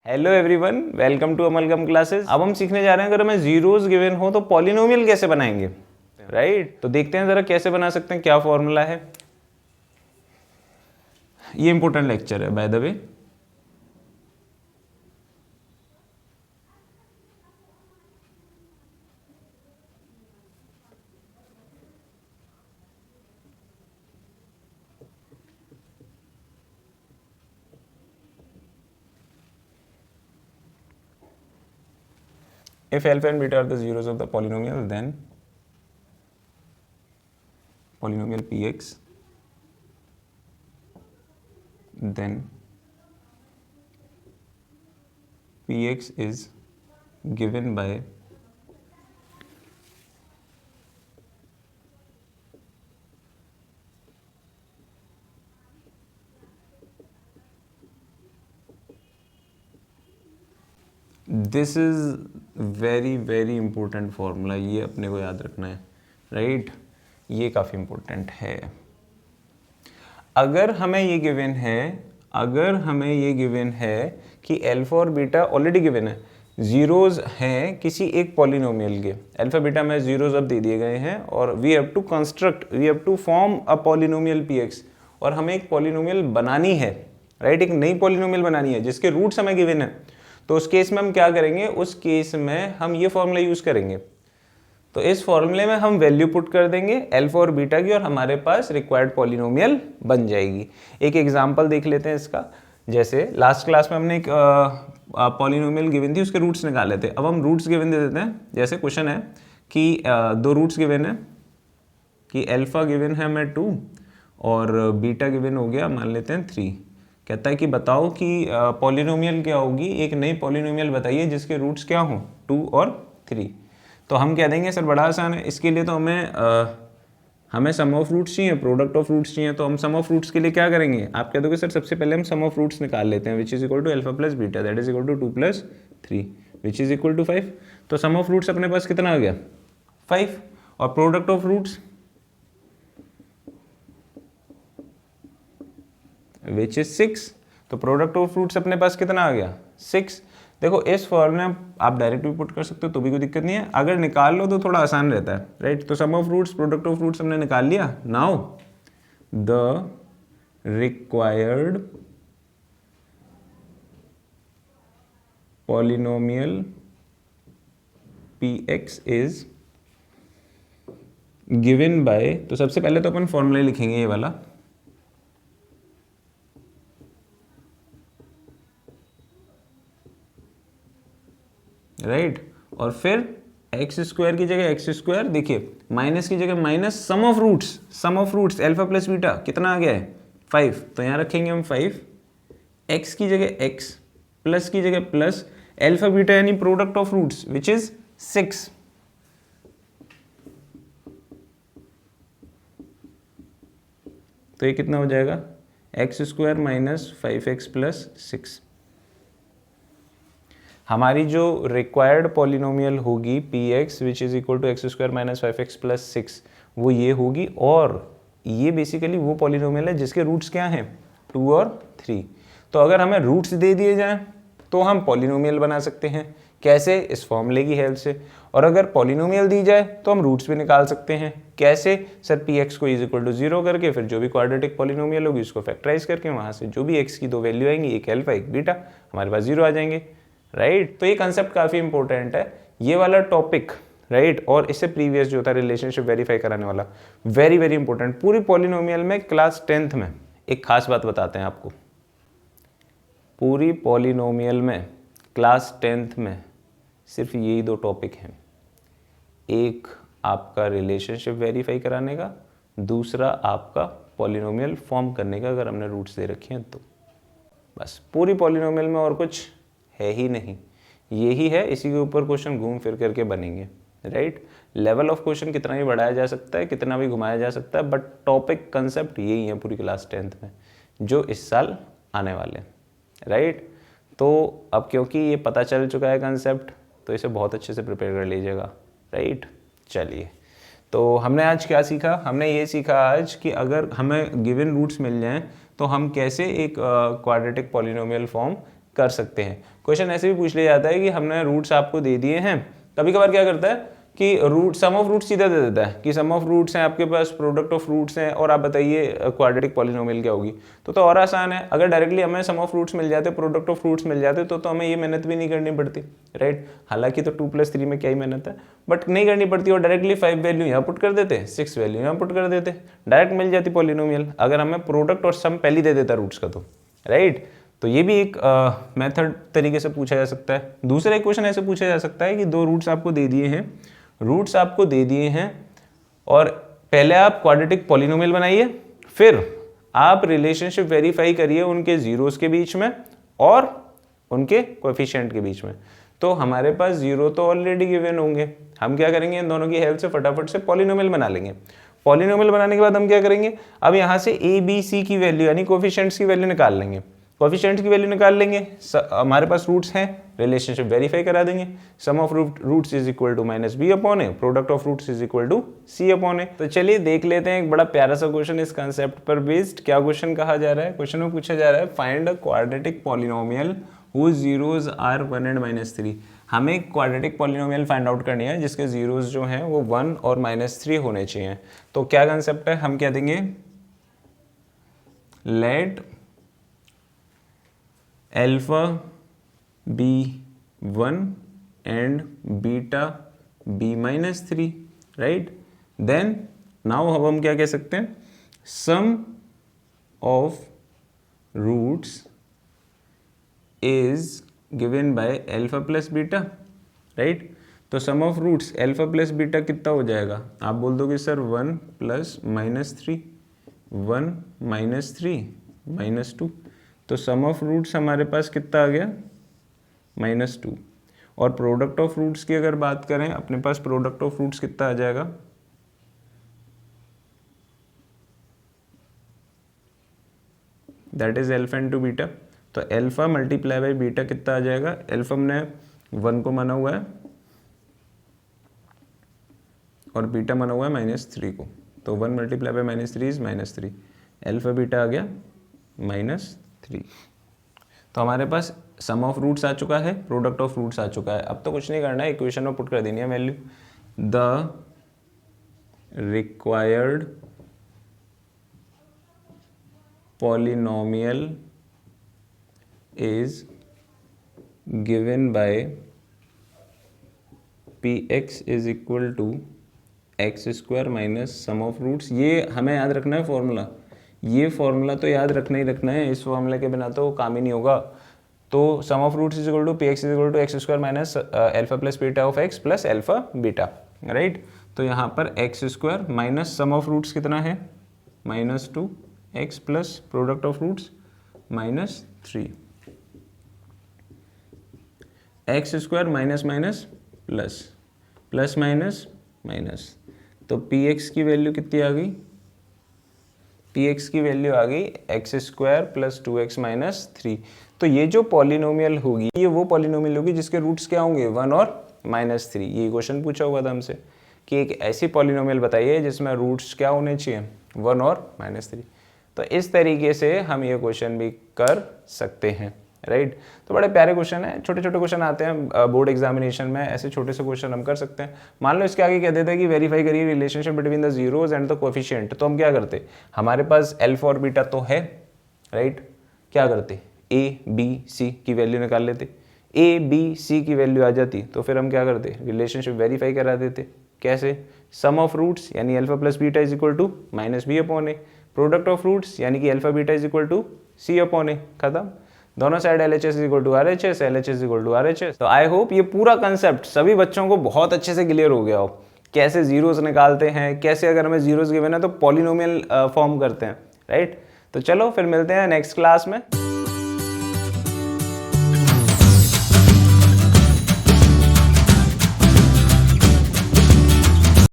Hello everyone, welcome to Amalgam classes. अब हम सीखने जा रहे हैं, अगर हमें जीरोस गिवन हो तो पॉलिनोमियल कैसे बनाएंगे, राइट? तो देखते हैं जरा कैसे बना सकते हैं, क्या फॉर्मूला है। ये इंपॉर्टेंट लेक्चर है by the way. If alpha and beta are the zeros of the polynomial, then polynomial px, then px is given by this is very very important formula, ये अपने को याद रखना है, राइट? ये काफ़ी इंपॉर्टेंट है। अगर हमें ये गिवन है कि अल्फा और बीटा ऑलरेडी गिवन है, जीरोस हैं किसी एक पॉलिनोमियल के, अल्फा बीटा में जीरोस अब दे दिए गए हैं और we have to form a polynomial PX, और हमें एक पॉलिनोमियल बनानी है, राइट? एक नई पॉलिनोमियल बनानी है जिसके रूट्स हमें गिवन है। तो उस केस में हम क्या करेंगे, उस केस में हम ये फॉर्मूला यूज करेंगे। तो इस फॉर्मूले में हम वैल्यू पुट कर देंगे अल्फा और बीटा की, और हमारे पास रिक्वायर्ड पॉलिनोमियल बन जाएगी। एक एग्जांपल देख लेते हैं इसका। जैसे लास्ट क्लास में हमने एक पॉलिनोमियल गिवन थी, उसके रूट्स निकाले थे। अब हम रूट्स गिवन दे देते हैं। जैसे क्वेश्चन है कि दो रूट्स गिवन है कि अल्फा गिवन है हमें 2 और बीटा गिवन हो गया मान लेते हैं 3। कहता है कि बताओ कि पॉलिनोमियल क्या होगी, एक नई पॉलिनोमियल बताइए जिसके रूट्स क्या हों 2 और 3। तो हम कह देंगे सर बड़ा आसान है, इसके लिए तो हमें सम ऑफ रूट्स चाहिए, प्रोडक्ट ऑफ रूट्स चाहिए। तो हम सम ऑफ रूट्स के लिए क्या करेंगे, आप कह दोगे सर सबसे पहले हम सम ऑफ रूट्स निकाल लेते हैं, which is equal to alpha plus beta that is equal to 2 plus 3 which is equal to 5। तो सम ऑफ रूट्स अपने पास कितना आ गया, 5, और product of roots which is 6। तो प्रोडक्ट ऑफ रूट्स अपने पास कितना आ गया, 6। देखो इस फॉर्मूले में आप डायरेक्ट भी पुट कर सकते हो तो भी कोई दिक्कत नहीं है, अगर निकाल लो तो थोड़ा आसान रहता है, राइट? तो sum of roots product of roots हमने निकाल लिया। Now the required polynomial px is given by, तो सबसे पहले तो अपन फॉर्मूला लिखेंगे ये वाला, राइट? और फिर एक्स स्क्वायर की जगह एक्स स्क्वायर, देखिए माइनस की जगह minus, sum of roots alpha plus beta कितना आ गया है 5। तो यहाँ रखेंगे हम 5, एक्स की जगह एक्स, प्लस की जगह प्लस, अल्फा बीटा यानी product of roots which is 6। तो ये कितना हो जाएगा, x square minus 5x plus 6। हमारी जो रिक्वायर्ड पॉलिनोमियल होगी px which is equal to X square minus 5x plus 6, वो ये होगी। और ये बेसिकली वो पॉलिनोमियल है जिसके रूट्स क्या हैं, 2 और 3। तो अगर हमें रूट्स दे दिए जाएं तो हम पॉलिनोमियल बना सकते हैं, कैसे, इस फॉर्मूले की हेल्प से। और अगर पॉलिनोमियल दी जाए तो हम रूट्स भी निकाल सकते हैं, कैसे सर, px को इज इक्वल टू 0 करके फिर जो भी क्वाड्रेटिक पॉलिनोमियल होगी उसको फैक्टराइज करके वहाँ से जो भी x की दो वैल्यू आएंगी, एक अल्फा एक बीटा, हमारे पास 0 आ जाएंगे, राइट? तो ये कंसेप्ट काफी इंपॉर्टेंट है, ये वाला टॉपिक, राइट? और इससे प्रीवियस जो था रिलेशनशिप वेरीफाई कराने वाला, वेरी वेरी इंपॉर्टेंट। पूरी पॉलिनोमियल में क्लास 10th में एक खास बात बताते हैं आपको, पूरी पॉलिनोमियल में क्लास 10th में सिर्फ यही दो टॉपिक हैं, एक आपका रिलेशनशिप वेरीफाई कराने का, दूसरा आपका पॉलिनोमियल फॉर्म करने का, अगर हमने रूट्स दे रखे हैं तो। बस पूरी पॉलिनोमियल में और कुछ है ही नहीं, यही है, इसी के ऊपर क्वेश्चन घूम फिर करके बनेंगे, राइट? लेवल ऑफ क्वेश्चन कितना भी बढ़ाया जा सकता है, कितना भी घुमाया जा सकता है, बट टॉपिक कंसेप्ट यही है पूरी क्लास 10th में जो इस साल आने वाले हैं, राइट? तो अब क्योंकि ये पता चल चुका है कंसेप्ट, तो इसे बहुत अच्छे से प्रिपेयर कर लीजिएगा, राइट? चलिए, तो हमने आज क्या सीखा, हमने ये सीखा आज कि अगर हमें गिवन रूट्स मिल जाएं तो हम कैसे एक क्वाड्रेटिक पॉलिनोमियल फॉर्म कर सकते हैं। क्वेश्चन ऐसे भी पूछ लिया जाता है कि हमने रूट्स आपको दे दिए हैं, कभी कभार क्या करता है कि रूट सम ऑफ रूट्स सीधा दे देता है कि सम ऑफ रूट्स हैं आपके पास, प्रोडक्ट ऑफ रूट्स हैं, और आप बताइए क्वाड्रेटिक पॉलिनोमियल क्या होगी। तो और आसान है, अगर डायरेक्टली हमें सम ऑफ रूट्स मिल जाते, प्रोडक्ट ऑफ रूट्स मिल जाते तो हमें ये मेहनत भी नहीं करनी पड़ती, राइट। हालांकि तो 2+3 में क्या ही मेहनत है, बट नहीं करनी पड़ती, और डायरेक्टली 5 वैल्यू यहाँ पुट कर देते, 6 वैल्यू यहाँ पुट कर देते, डायरेक्ट मिल जाती पॉलिनोमियल, अगर हमें प्रोडक्ट और सम पहले दे देता रूट्स का, तो राइट। तो ये भी एक मेथड तरीके से पूछा जा सकता है। दूसरा एक क्वेश्चन ऐसे पूछा जा सकता है कि दो रूट्स आपको दे दिए हैं, और पहले आप क्वाड्रेटिक पॉलिनोमियल बनाइए, फिर आप रिलेशनशिप वेरीफाई करिए उनके जीरोस के बीच में और उनके कोएफिशिएंट के बीच में। तो हमारे पास जीरो तो ऑलरेडी गिवन होंगे, हम क्या करेंगे, इन दोनों की हेल्प से फटाफट से पॉलिनोमियल बना लेंगे। पॉलिनोमियल बनाने के बाद हम क्या करेंगे, अब यहाँ से ए बी सी की वैल्यू यानी कोएफिशिएंट्स की वैल्यू निकाल लेंगे, कोएफिशिएंट्स की वैल्यू निकाल लेंगे, हमारे पास रूट्स हैं, रिलेशनशिप वेरीफाई करा देंगे, sum of roots is equal to -b upon a, product of roots is equal to c upon a. तो चलिए देख लेते हैं एक बड़ा प्यारा सा क्वेश्चन इस कंसेप्ट पर बेस्ड। क्या क्वेश्चन कहा जा रहा है, क्वेश्चन में पूछा जा रहा है find a quadratic polynomial whose zeros are 1 and -3। हमें क्वाड्रेटिक पॉलिनोमियल फाइंड आउट करनी है जिसके जीरोस जो हैं वो 1 और -3 होने चाहिए। तो क्या कंसेप्ट है, हम क्या देंगे, let alpha be 1 and beta be -3, right. Then now अब हम क्या कह सकते हैं, sum of roots is given by alpha plus beta, right. तो sum of roots alpha plus beta कितना हो जाएगा, आप बोल दोगे सर 1 + -3, 1 - 3 - 2, तो सम ऑफ रूट्स हमारे पास कितना आ गया, -2। और प्रोडक्ट ऑफ रूट्स की अगर बात करें, अपने पास प्रोडक्ट ऑफ रूट्स कितना आ जाएगा, that is alpha into beta. तो अल्फा मल्टीप्लाई बाई बीटा कितना आ जाएगा, अल्फा हमने 1 को माना हुआ है और बीटा माना हुआ है -3 को, तो 1 multiply by -3 is -3, alpha beta आ गया -3। तो हमारे पास सम ऑफ रूट्स आ चुका है, प्रोडक्ट ऑफ रूट्स आ चुका है। अब तो कुछ नहीं करना है, इक्वेशन में पुट कर देनी है value, the required polynomial is given by px is equal to x² minus sum of roots. ये हमें याद रखना है फॉर्मूला, ये फॉर्मूला तो याद रखना ही रखना है, इस फॉर्मूले के बिना तो काम ही नहीं होगा। तो sum of roots is equal to px is equal to x² minus alpha plus beta of x plus alpha beta, right. तो यहाँ पर x² minus sum of roots कितना है, -2x plus product of roots -3, x² minus minus plus, plus minus minus, तो px की value कितनी आ गई, px की वैल्यू आ गई x² प्लस 2x माइनस 3। तो ये जो पॉलिनोमियल होगी, ये वो पॉलिनोमियल होगी जिसके रूट्स क्या होंगे, 1 और -3। ये क्वेश्चन पूछा हुआ था हमसे कि एक ऐसी पॉलिनोमियल बताइए जिसमें रूट्स क्या होने चाहिए, 1 और -3। तो इस तरीके से हम ये क्वेश्चन भी कर सकते हैं, राइट। तो बड़े प्यारे क्वेश्चन है, छोटे छोटे क्वेश्चन आते हैं बोर्ड एग्जामिनेशन में, ऐसे छोटे से क्वेश्चन हम कर सकते हैं। मान लो इसके आगे कह देते हैं कि वेरीफाई करिए relationship between the zeros and the coefficient, तो हम क्या करते, हमारे पास अल्फा और बीटा तो है, राइट। क्या करते, ए बी सी की वैल्यू निकाल लेते, ए बी सी की वैल्यू आ जाती तो फिर हम क्या करते, रिलेशनशिप वेरीफाई करा देते। कैसे, सम ऑफ रूट्स यानी alpha plus beta is equal to -b upon a, product of roots यानी कि alpha beta is equal to c upon a, खत्म। दोनों side LHS is equal to RHS, LHS is equal to RHS। तो I hope ये पूरा concept सभी बच्चों को बहुत अच्छे से क्लियर हो गया हो, कैसे जीरोस निकालते हैं, कैसे अगर हमें जीरोस गिवन है तो पॉलिनोमियल फॉर्म करते हैं, राइट। तो चलो फिर मिलते हैं नेक्स्ट क्लास में।